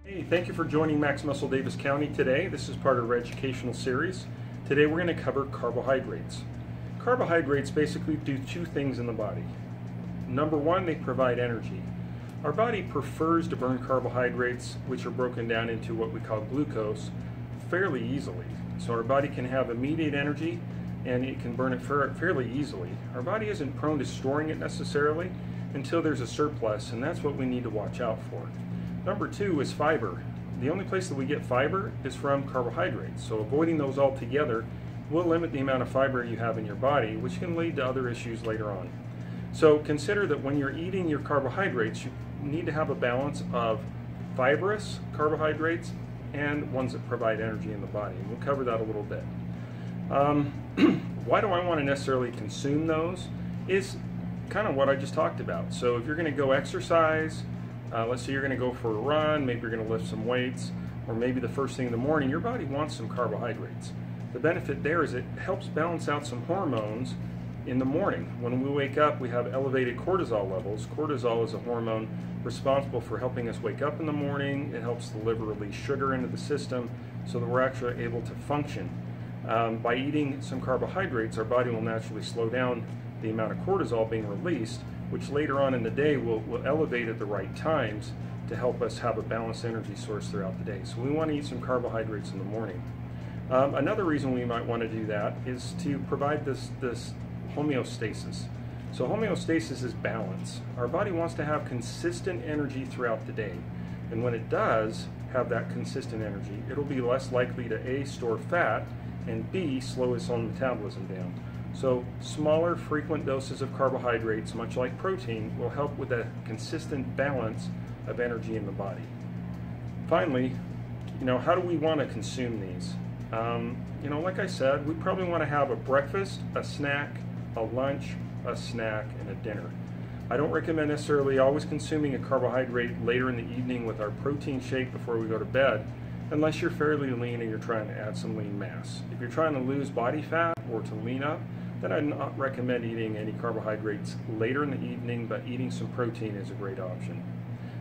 Hey, thank you for joining Max Muscle Davis County today. This is part of our educational series. Today we're going to cover carbohydrates. Carbohydrates basically do two things in the body. Number one, they provide energy. Our body prefers to burn carbohydrates, which are broken down into what we call glucose, fairly easily. So our body can have immediate energy and it can burn it fairly easily. Our body isn't prone to storing it necessarily until there's a surplus, and that's what we need to watch out for. Number two is fiber. The only place that we get fiber is from carbohydrates, so avoiding those altogether will limit the amount of fiber you have in your body, which can lead to other issues later on. So consider that when you're eating your carbohydrates, you need to have a balance of fibrous carbohydrates and ones that provide energy in the body. We'll cover that a little bit. Why do I want to necessarily consume those is kind of what I just talked about. So if you're going to go exercise, let's say you're going to go for a run, maybe you're going to lift some weights, or maybe the first thing in the morning, your body wants some carbohydrates. The benefit there is it helps balance out some hormones in the morning. When we wake up, we have elevated cortisol levels. Cortisol is a hormone responsible for helping us wake up in the morning. It helps the liver release sugar into the system so that we're actually able to function. By eating some carbohydrates, our body will naturally slow down the amount of cortisol being released, which later on in the day will elevate at the right times to help us have a balanced energy source throughout the day. So we want to eat some carbohydrates in the morning. Another reason we might want to do that is to provide this homeostasis. So homeostasis is balance. Our body wants to have consistent energy throughout the day. And when it does have that consistent energy, it'll be less likely to A, store fat, and B, slow its own metabolism down. So smaller, frequent doses of carbohydrates, much like protein, will help with a consistent balance of energy in the body. Finally, how do we want to consume these? Like I said, we probably want to have a breakfast, a snack, a lunch, a snack, and a dinner. I don't recommend necessarily always consuming a carbohydrate later in the evening with our protein shake before we go to bed, unless you're fairly lean and you're trying to add some lean mass. If you're trying to lose body fat or to lean up, then I'd not recommend eating any carbohydrates later in the evening, but eating some protein is a great option.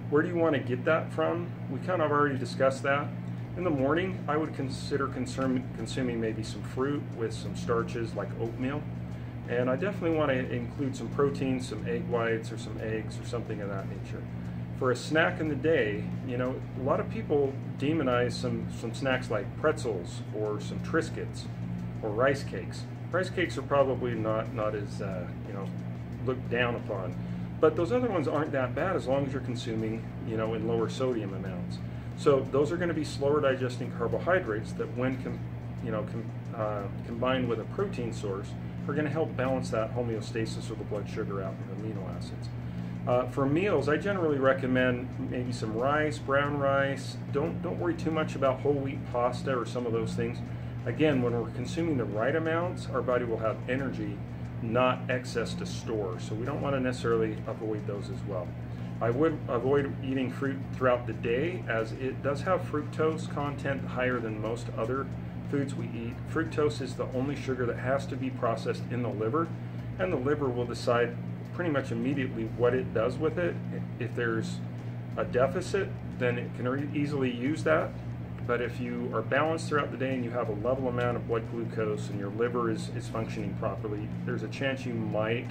Where do you want to get that from? We kind of already discussed that. In the morning, I would consider consuming maybe some fruit with some starches like oatmeal. And I definitely want to include some protein, some egg whites or some eggs or something of that nature. For a snack in the day, a lot of people demonize some snacks like pretzels or some Triscuits or rice cakes. Rice cakes are probably not as looked down upon, but those other ones aren't that bad as long as you're consuming in lower sodium amounts. So those are going to be slower digesting carbohydrates that when combined with a protein source are going to help balance that homeostasis of the blood sugar out in amino acids. For meals, I generally recommend maybe some rice, brown rice. Don't worry too much about whole wheat pasta or some of those things. Again, when we're consuming the right amounts, our body will have energy, not excess to store. So we don't want to necessarily avoid those as well. I would avoid eating fruit throughout the day, as it does have fructose content higher than most other foods we eat. Fructose is the only sugar that has to be processed in the liver, and the liver will decide pretty much immediately what it does with it. If there's a deficit, then it can easily use that. But if you are balanced throughout the day and you have a level amount of blood glucose and your liver is functioning properly, there's a chance you might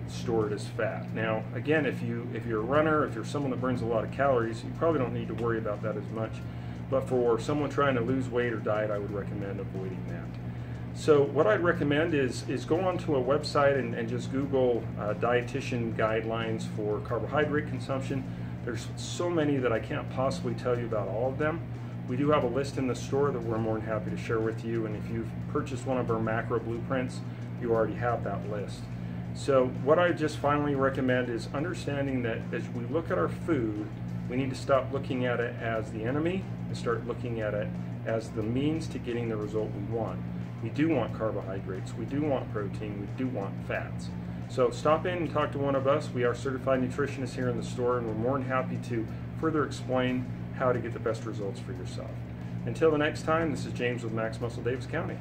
store it as fat. Now, again, if you're a runner, if you're someone that burns a lot of calories, you probably don't need to worry about that as much. But for someone trying to lose weight or diet, I would recommend avoiding that. So what I'd recommend is go onto a website and just Google dietitian guidelines for carbohydrate consumption. There's so many that I can't possibly tell you about all of them. We do have a list in the store that we're more than happy to share with you, and if you've purchased one of our macro blueprints, you already have that list. So what I just finally recommend is understanding that as we look at our food, we need to stop looking at it as the enemy and start looking at it as the means to getting the result we want. We do want carbohydrates, we do want protein, we do want fats. So stop in and talk to one of us. We are certified nutritionists here in the store, and we're more than happy to further explain how to get the best results for yourself. Until the next time, this is James with Max Muscle Davis County.